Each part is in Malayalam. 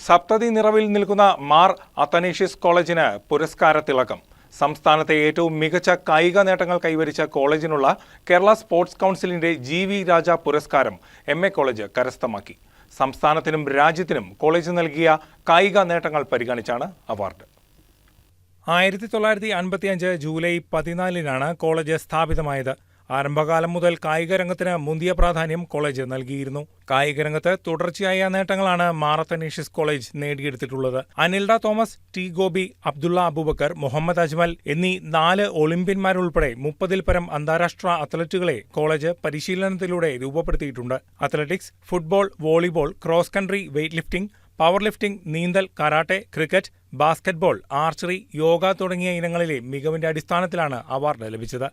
സപ്തതി നിറവിൽ നിൽക്കുന്ന മാർ അത്തനേഷ്യസ് കോളേജിന് പുരസ്കാര തിളക്കം. സംസ്ഥാനത്തെ ഏറ്റവും മികച്ച കായിക നേട്ടങ്ങൾ കൈവരിച്ച കോളേജിനുള്ള കേരള സ്പോർട്സ് കൗൺസിലിന്റെ ജി.വി. രാജ പുരസ്കാരം എം.എ. കോളേജ് കരസ്ഥമാക്കി. സംസ്ഥാനത്തിനും രാജ്യത്തിനും കോളേജ് നൽകിയ കായിക നേട്ടങ്ങൾ പരിഗണിച്ചാണ് അവാർഡ്. 1955 ജൂലൈ 14 കോളേജ് സ്ഥാപിതമായത്. ആരംഭകാലം മുതൽ കായിക രംഗത്തിന് മുന്തിയ പ്രാധാന്യം കോളേജ് നൽകിയിരുന്നു. കായിക രംഗത്ത് തുടർച്ചയായ നേട്ടങ്ങളാണ് മാർ അത്തനേഷ്യസ് കോളേജ് നേടിയെടുത്തിട്ടുള്ളത്. അനിൽഡ തോമസ്, ടി ഗോപി, അബ്ദുള്ള അബൂബക്കർ, മുഹമ്മദ് അജ്മൽ എന്നീ 4 ഒളിമ്പ്യന്മാരുൾപ്പെടെ 30-ൽ പരം അന്താരാഷ്ട്ര അത്ലറ്റുകളെ കോളേജ് പരിശീലനത്തിലൂടെ രൂപപ്പെടുത്തിയിട്ടുണ്ട്. Athletics, football, volleyball, cross country, weightlifting, powerlifting, നീന്തൽ, karate, cricket, basketball, archery, yoga തുടങ്ങിയ ഇനങ്ങളിലെ മികവിന്റെ അടിസ്ഥാനത്തിലാണ് അവാർഡ് ലഭിച്ചത്.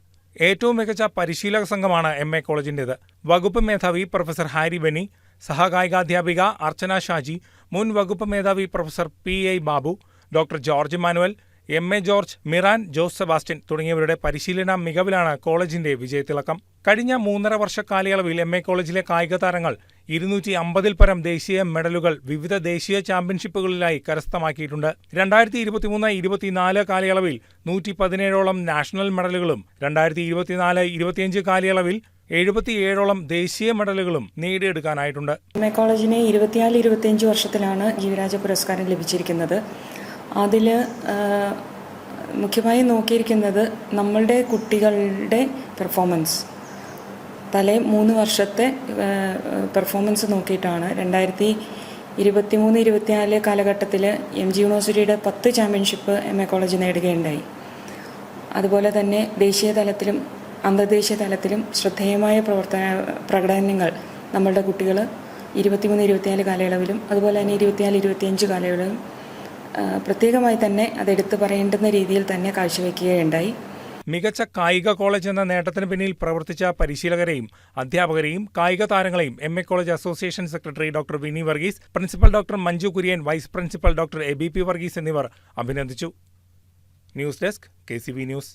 ഏറ്റവും മികച്ച പരിശീലക സംഘമാണ് എം.എ. കോളേജിന്റേത്. വകുപ്പ് മേധാവി പ്രൊഫസർ ഹാരി ബെന്നി, സഹകായികാധ്യാപിക അർച്ചന ഷാജി, മുൻ വകുപ്പ് മേധാവി professor PI. Babu, doctor George Manuel, MA. George, Miran Jose Sebastian തുടങ്ങിയവരുടെ പരിശീലന മികവിലാണ് കോളേജിന്റെ വിജയത്തിളക്കം. കഴിഞ്ഞ 3.5 വർഷ കാലയളവിൽ എം.എ. കോളേജിലെ കായിക താരങ്ങൾ 250-ൽ പരം ദേശീയ മെഡലുകൾ വിവിധ ദേശീയ ചാമ്പ്യൻഷിപ്പുകളിലായി കരസ്ഥമാക്കിയിട്ടുണ്ട്. 2023-24 കാലയളവിൽ 117ഓളം നാഷണൽ മെഡലുകളും 2024-25 കാലയളവിൽ 77ഓളം ദേശീയ മെഡലുകളും നേടിയെടുക്കാനായിട്ടുണ്ട്. എം.എ. കോളേജിന് 24-25 വർഷത്തിലാണ് ജി.വി. പുരസ്കാരം ലഭിച്ചിരിക്കുന്നത്. അതിൽ മുഖ്യമായി നോക്കിയിരിക്കുന്നത് നമ്മളുടെ കുട്ടികളുടെ പെർഫോമൻസ്. 3 വർഷത്തെ പെർഫോമൻസ് നോക്കിയിട്ടാണ് 2023-24 കാലഘട്ടത്തിൽ എം.ജി. യൂണിവേഴ്സിറ്റിയുടെ 10 ചാമ്പ്യൻഷിപ്പ് എം.എ. കോളേജ് നേടുകയുണ്ടായി. അതുപോലെ തന്നെ ദേശീയ തലത്തിലും അന്തർദേശീയ തലത്തിലും ശ്രദ്ധേയമായ പ്രകടനങ്ങൾ നമ്മളുടെ കുട്ടികൾ 23-24 കാലയളവിലും അതുപോലെ തന്നെ 24-25 കാലയളവിലും പ്രത്യേകമായി തന്നെ അതെടുത്തു പറയേണ്ടുന്ന രീതിയിൽ തന്നെ കാഴ്ചവെക്കുകയുണ്ടായി. മികച്ച കായിക കോളേജ് എന്ന നേട്ടത്തിന് പിന്നിൽ പ്രവർത്തിച്ച പരിശീലകരെയും അധ്യാപകരെയും കായിക താരങ്ങളെയും MA. College association secretary doctor Vini Varghese, principal doctor Manju Kurian, vice principal doctor ABP. Varghese എന്നിവർ അഭിനന്ദിച്ചു. News desk KCB news.